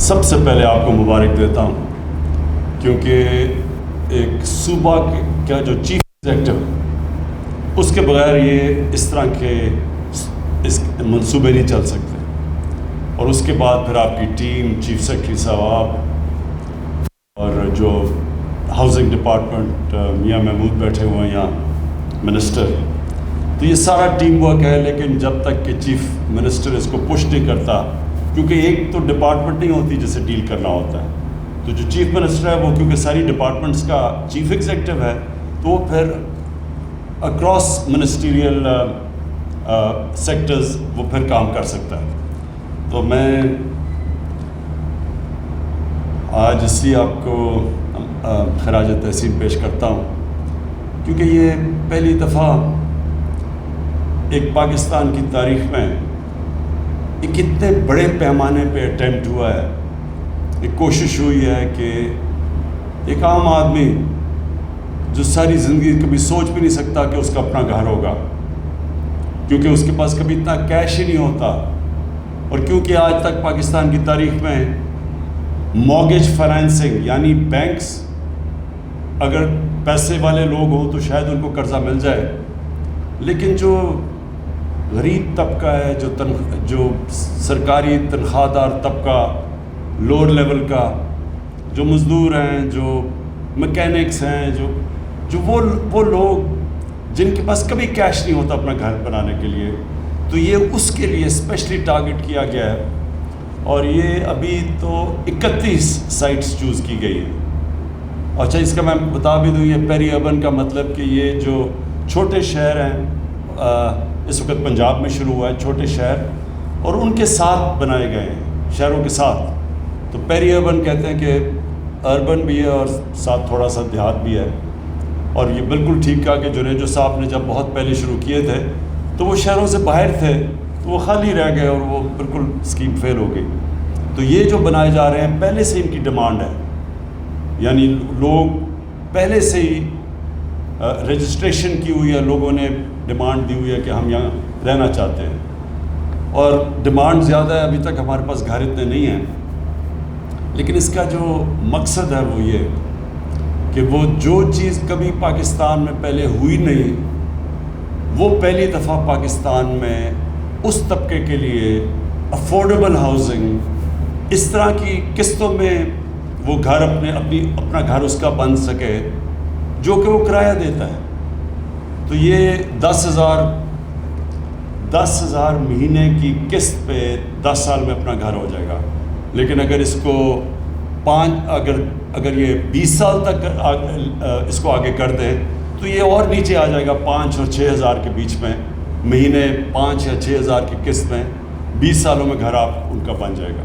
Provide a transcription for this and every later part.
سب سے پہلے آپ کو مبارک دیتا ہوں، کیونکہ ایک صوبہ کا جو چیف ایگزیکٹو اس کے بغیر یہ اس طرح کے منصوبے نہیں چل سکتے. اور اس کے بعد پھر آپ کی ٹیم، چیف سیکرٹری صاحب اور جو ہاؤسنگ ڈپارٹمنٹ میاں محمود بیٹھے ہوئے ہیں یہاں منسٹر، تو یہ سارا ٹیم ورک ہے. لیکن جب تک کہ چیف منسٹر اس کو پش نہیں کرتا، کیونکہ ایک تو ڈپارٹمنٹ نہیں ہوتی جسے ڈیل کرنا ہوتا ہے، تو جو چیف منسٹر ہے وہ کیونکہ ساری ڈپارٹمنٹس کا چیف ایگزیکٹو ہے، تو وہ پھر اکراس منسٹیریل سیکٹرز وہ پھر کام کر سکتا ہے. تو میں آج اس لیے آپ کو خراج تحسین پیش کرتا ہوں، کیونکہ یہ پہلی دفعہ ایک پاکستان کی تاریخ میں ایک اتنے بڑے پیمانے پہ اٹیمپٹ ہوا ہے، ایک کوشش ہوئی ہے کہ ایک عام آدمی جو ساری زندگی کبھی سوچ بھی نہیں سکتا کہ اس کا اپنا گھر ہوگا، کیونکہ اس کے پاس کبھی اتنا کیش ہی نہیں ہوتا، اور کیونکہ آج تک پاکستان کی تاریخ میں مارگیج فائنینسنگ یعنی بینکس اگر پیسے والے لوگ ہوں تو شاید ان کو قرضہ مل جائے، لیکن جو غریب طبقہ ہے، جو سرکاری تنخواہ دار طبقہ، لوور لیول کا، جو مزدور ہیں، جو میکینکس ہیں، جو وہ لوگ جن کے پاس کبھی کیش نہیں ہوتا اپنا گھر بنانے کے لیے، تو یہ اس کے لیے اسپیشلی ٹارگٹ کیا گیا ہے. اور یہ ابھی تو 31 سائٹس چوز کی گئی ہیں. اچھا، اس کا میں بتا بھی دوں، یہ پیری اربن کا مطلب کہ یہ جو چھوٹے شہر ہیں، اس وقت پنجاب میں شروع ہوا ہے چھوٹے شہر، اور ان کے ساتھ بنائے گئے ہیں، شہروں کے ساتھ. تو پیری اربن کہتے ہیں کہ اربن بھی ہے اور ساتھ تھوڑا سا دیہات بھی ہے. اور یہ بالکل ٹھیک کہا کہ جنیجو صاحب نے جب بہت پہلے شروع کیے تھے تو وہ شہروں سے باہر تھے، تو وہ خالی رہ گئے اور وہ بالکل اسکیم فیل ہو گئی. تو یہ جو بنائے جا رہے ہیں پہلے سے ان کی ڈیمانڈ ہے، یعنی لوگ پہلے سے ہی رجسٹریشن کی ہوئی ہے، لوگوں نے ڈیمانڈ دی ہوئی ہے کہ ہم یہاں رہنا چاہتے ہیں. اور ڈیمانڈ زیادہ ہے، ابھی تک ہمارے پاس گھر اتنے نہیں ہیں، لیکن اس کا جو مقصد ہے وہ یہ کہ وہ جو چیز کبھی پاکستان میں پہلے ہوئی نہیں، وہ پہلی دفعہ پاکستان میں اس طبقے کے لیے افورڈیبل ہاؤسنگ، اس طرح کی قسطوں میں وہ گھر اپنا گھر اس کا بن سکے جو کہ وہ کرایہ دیتا ہے. تو یہ 10,000 مہینے کی قسط پہ 10 سال میں اپنا گھر ہو جائے گا. لیکن اگر اس کو اگر یہ 20 سال تک اس کو آگے کر دیں تو یہ اور نیچے آ جائے گا، 5 اور 6,000 کے بیچ میں مہینے، 5 یا 6,000 کی قسط میں 20 سالوں میں گھر ان کا بن جائے گا.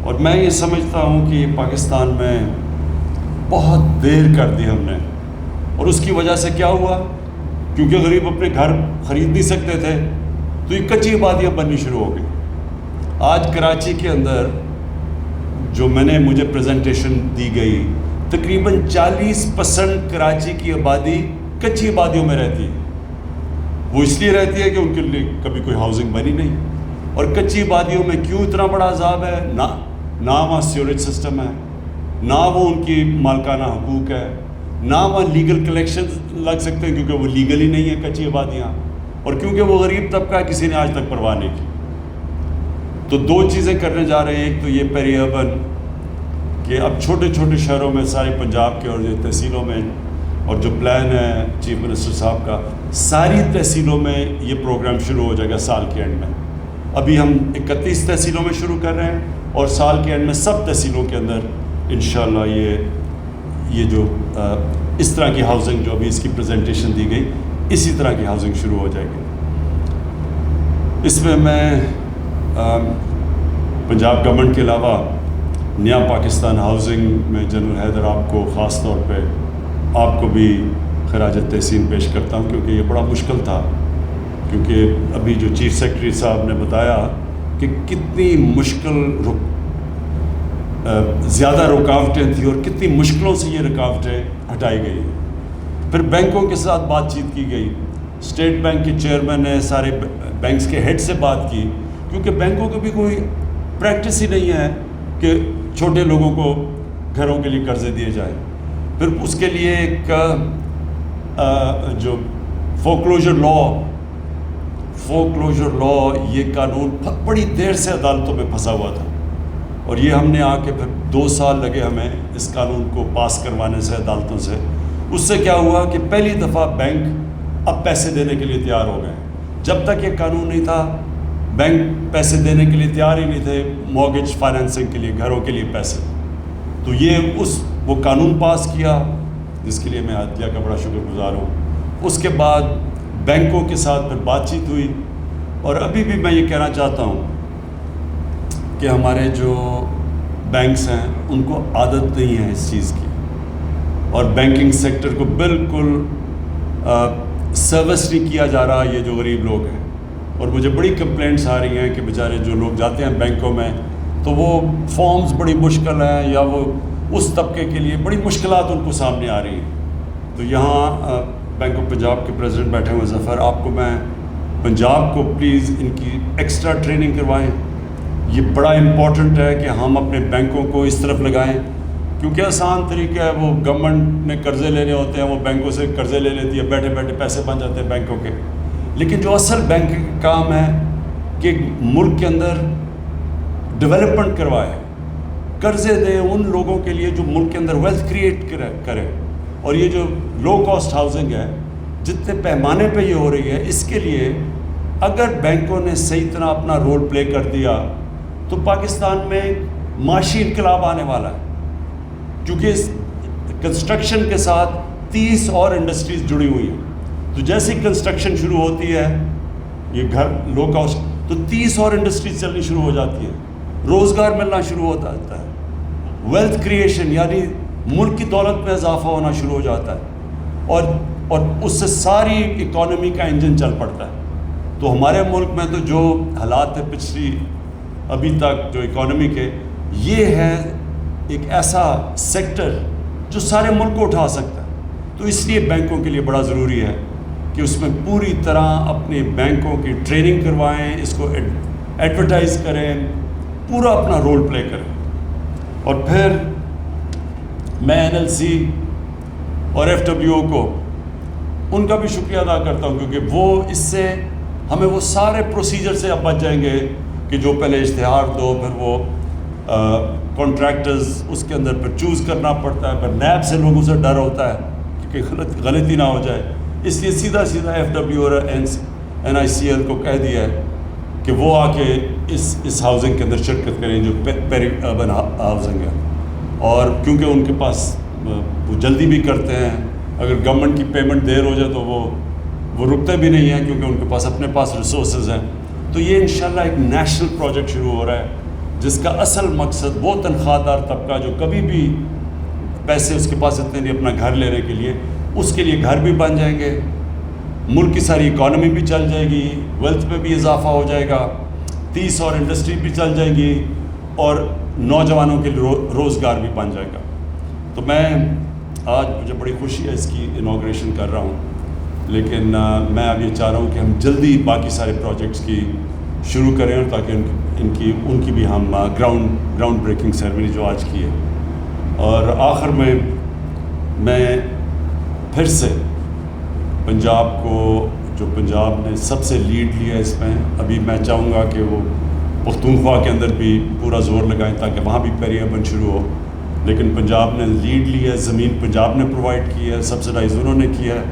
اور میں یہ سمجھتا ہوں کہ پاکستان میں بہت دیر کر دی ہم نے، اور اس کی وجہ سے کیا ہوا، کیونکہ غریب اپنے گھر خرید نہیں سکتے تھے تو یہ کچی آبادیاں بننی شروع ہو گئی. آج کراچی کے اندر جو مجھے پریزنٹیشن دی گئی، تقریباً 40% کراچی کی آبادی کچی آبادیوں میں رہتی ہے. وہ اس لیے رہتی ہے کہ ان کے لیے کبھی کوئی ہاؤسنگ بنی نہیں. اور کچی آبادیوں میں کیوں اتنا بڑا عذاب ہے؟ نہ وہاں سیوریج سسٹم ہے، نہ وہ ان کی مالکانہ حقوق ہے، نہ وہاں لیگل کلیکشن لگ سکتے ہیں کیونکہ وہ لیگل ہی نہیں ہے کچی آبادیاں، اور کیونکہ وہ غریب طبقہ کسی نے آج تک پرواہ نہیں کی. تو 2 چیزیں کرنے جا رہے ہیں. ایک تو یہ پیری اربن کہ اب چھوٹے چھوٹے شہروں میں، سارے پنجاب کے اور جو تحصیلوں میں، اور جو پلان ہے چیف منسٹر صاحب کا، ساری تحصیلوں میں یہ پروگرام شروع ہو جائے گا سال کے اینڈ میں. ابھی ہم 31 تحصیلوں میں شروع کر رہے ہیں، اور سال کے اینڈ میں سب تحصیلوں کے اندر انشاءاللہ یہ جو اس طرح کی ہاؤسنگ جو ابھی اس کی پریزنٹیشن دی گئی، اسی طرح کی ہاؤسنگ شروع ہو جائے گی. اس میں پنجاب گورنمنٹ کے علاوہ نیا پاکستان ہاؤسنگ میں جنرل حیدر آپ کو خاص طور پہ آپ کو بھی خراج تحسین پیش کرتا ہوں، کیونکہ یہ بڑا مشکل تھا. کیونکہ ابھی جو چیف سیکرٹری صاحب نے بتایا کہ کتنی زیادہ رکاوٹیں تھیں اور کتنی مشکلوں سے یہ رکاوٹیں ہٹائی گئی. پھر بینکوں کے ساتھ بات چیت کی گئی، اسٹیٹ بینک کے چیئرمین نے سارے بینکس کے ہیڈ سے بات کی، کیونکہ بینکوں کی بھی کوئی پریکٹس ہی نہیں ہے کہ چھوٹے لوگوں کو گھروں کے لیے قرضے دیے جائیں. پھر اس کے لیے ایک جو فورکلوجر لا یہ قانون بڑی دیر سے عدالتوں میں پھنسا ہوا تھا, اور یہ ہم نے آ کے پھر 2 سال لگے ہمیں اس قانون کو پاس کروانے سے عدالتوں سے. اس سے کیا ہوا کہ پہلی دفعہ بینک اب پیسے دینے کے لیے تیار ہو گئے. جب تک یہ قانون نہیں تھا بینک پیسے دینے کے لیے تیار ہی نہیں تھے, مارگیج فائنینسنگ کے لیے, گھروں کے لیے پیسے. تو یہ وہ قانون پاس کیا جس کے لیے میں عدلیہ کا بڑا شکر گزار ہوں. اس کے بعد بینکوں کے ساتھ پھر بات چیت ہوئی, اور ابھی بھی میں یہ کہنا چاہتا ہوں کہ ہمارے جو بینکس ہیں ان کو عادت نہیں ہے اس چیز کی, اور بینکنگ سیکٹر کو بالکل سروس نہیں کیا جا رہا یہ جو غریب لوگ ہیں. اور مجھے بڑی کمپلینٹس آ رہی ہیں کہ بیچارے جو لوگ جاتے ہیں بینکوں میں تو وہ فارمز بڑی مشکل ہیں, یا وہ اس طبقے کے لیے بڑی مشکلات ان کو سامنے آ رہی ہیں. تو یہاں بینک آف پنجاب کے پریزیڈنٹ بیٹھے ہوئے ظفر, آپ کو میں پنجاب کو پلیز ان کی ایکسٹرا ٹریننگ کروائیں. یہ بڑا امپورٹنٹ ہے کہ ہم اپنے بینکوں کو اس طرف لگائیں, کیونکہ آسان طریقہ ہے, وہ گورنمنٹ نے قرضے لینے ہوتے ہیں, وہ بینکوں سے قرضے لے لیتی ہے, بیٹھے بیٹھے پیسے بن جاتے ہیں بینکوں کے. لیکن جو اصل بینک کا کام ہے کہ ملک کے اندر ڈیولپمنٹ کروائے, قرضے دے ان لوگوں کے لیے جو ملک کے اندر ویلتھ کریٹ کرے. اور یہ جو لو کاسٹ ہاؤسنگ ہے جتنے پیمانے پہ یہ ہو رہی ہے, اس کے لیے اگر بینکوں نے صحیح طرح اپنا رول پلے کر دیا تو پاکستان میں معاشی انقلاب آنے والا ہے. کیونکہ اس کنسٹرکشن کے ساتھ 30 اور انڈسٹریز جڑی ہوئی ہیں. تو جیسے کنسٹرکشن شروع ہوتی ہے یہ گھر لو کاسٹ, تو 30 اور انڈسٹریز چلنی شروع ہو جاتی ہیں, روزگار ملنا شروع ہوتا ہے, ویلتھ کریشن یعنی ملک کی دولت میں اضافہ ہونا شروع ہو جاتا ہے, اور اس سے ساری اکانومی کا انجن چل پڑتا ہے. تو ہمارے ملک میں تو جو حالات ہے پچھلی ابھی تک جو اکانومی کے, یہ ہے ایک ایسا سیکٹر جو سارے ملک کو اٹھا سکتا ہے. تو اس لیے بینکوں کے لیے بڑا ضروری ہے کہ اس میں پوری طرح اپنے بینکوں کی ٹریننگ کروائیں, اس کو ایڈورٹائز کریں, پورا اپنا رول پلے کریں. اور پھر میں NLC اور FWO کو ان کا بھی شکریہ ادا کرتا ہوں, کیونکہ وہ اس سے ہمیں وہ سارے پروسیجر سے اب بچ جائیں گے کہ جو پہلے اشتہار دو, پھر وہ کانٹریکٹرز اس کے اندر پھر چوز کرنا پڑتا ہے, پھر نیب سے لوگوں سے ڈر ہوتا ہے کہ غلطی نہ ہو جائے. اس لیے سیدھا FWO اور NICL کو کہہ دیا ہے کہ وہ آ کے اس ہاؤسنگ کے اندر شرکت کریں جو پیری اربن ہاؤسنگ ہے. اور کیونکہ ان کے پاس وہ جلدی بھی کرتے ہیں, اگر گورنمنٹ کی پیمنٹ دیر ہو جائے تو وہ رکتے بھی نہیں ہیں, کیونکہ ان کے پاس ریسورسز ہیں. تو یہ انشاءاللہ ایک نیشنل پروجیکٹ شروع ہو رہا ہے جس کا اصل مقصد وہ تنخواہ دار طبقہ جو کبھی بھی پیسے اس کے پاس اتنے نہیں اپنا گھر لینے کے لیے, اس کے لیے گھر بھی بن جائیں گے, ملک کی ساری اکانومی بھی چل جائے گی, ویلتھ میں بھی اضافہ ہو جائے گا, 30 اور انڈسٹری بھی چل جائیں گی, اور نوجوانوں کے لیے روزگار بھی بن جائے گا. تو میں آج مجھے بڑی خوشی ہے اس کی انوگریشن کر رہا ہوں, لیکن میں اب یہ چاہ رہا ہوں کہ ہم جلدی باقی سارے پروجیکٹس کی شروع کریں, اور تاکہ ان کی بھی ہم گراؤنڈ بریکنگ سیرمنی جو آج کی ہے. اور آخر میں پھر سے پنجاب کو, جو پنجاب نے سب سے لیڈ لیا اس میں, ابھی میں چاہوں گا کہ وہ پختونخوا کے اندر بھی پورا زور لگائیں تاکہ وہاں بھی پیری اربن شروع ہو. لیکن پنجاب نے لیڈ لی ہے, زمین پنجاب نے پرووائڈ کی ہے, سبسڈائز انہوں نے کیا ہے.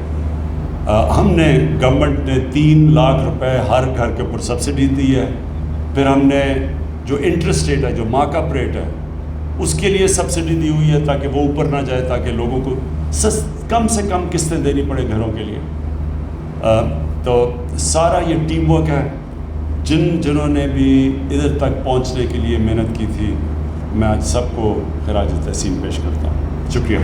ہم نے گورنمنٹ نے 3 لاکھ روپے ہر گھر کے اوپر سبسڈی دی ہے. پھر ہم نے جو انٹرسٹ ریٹ ہے, جو مارک اپ ریٹ ہے, اس کے لیے سبسڈی دی ہوئی ہے تاکہ وہ اوپر نہ جائے, تاکہ لوگوں کو کم سے کم قسطیں دینی پڑے گھروں کے لیے. تو سارا یہ ٹیم ورک ہے. جنہوں نے بھی ادھر تک پہنچنے کے لیے محنت کی تھی, میں آج سب کو خراج تحسین پیش کرتا ہوں. شکریہ.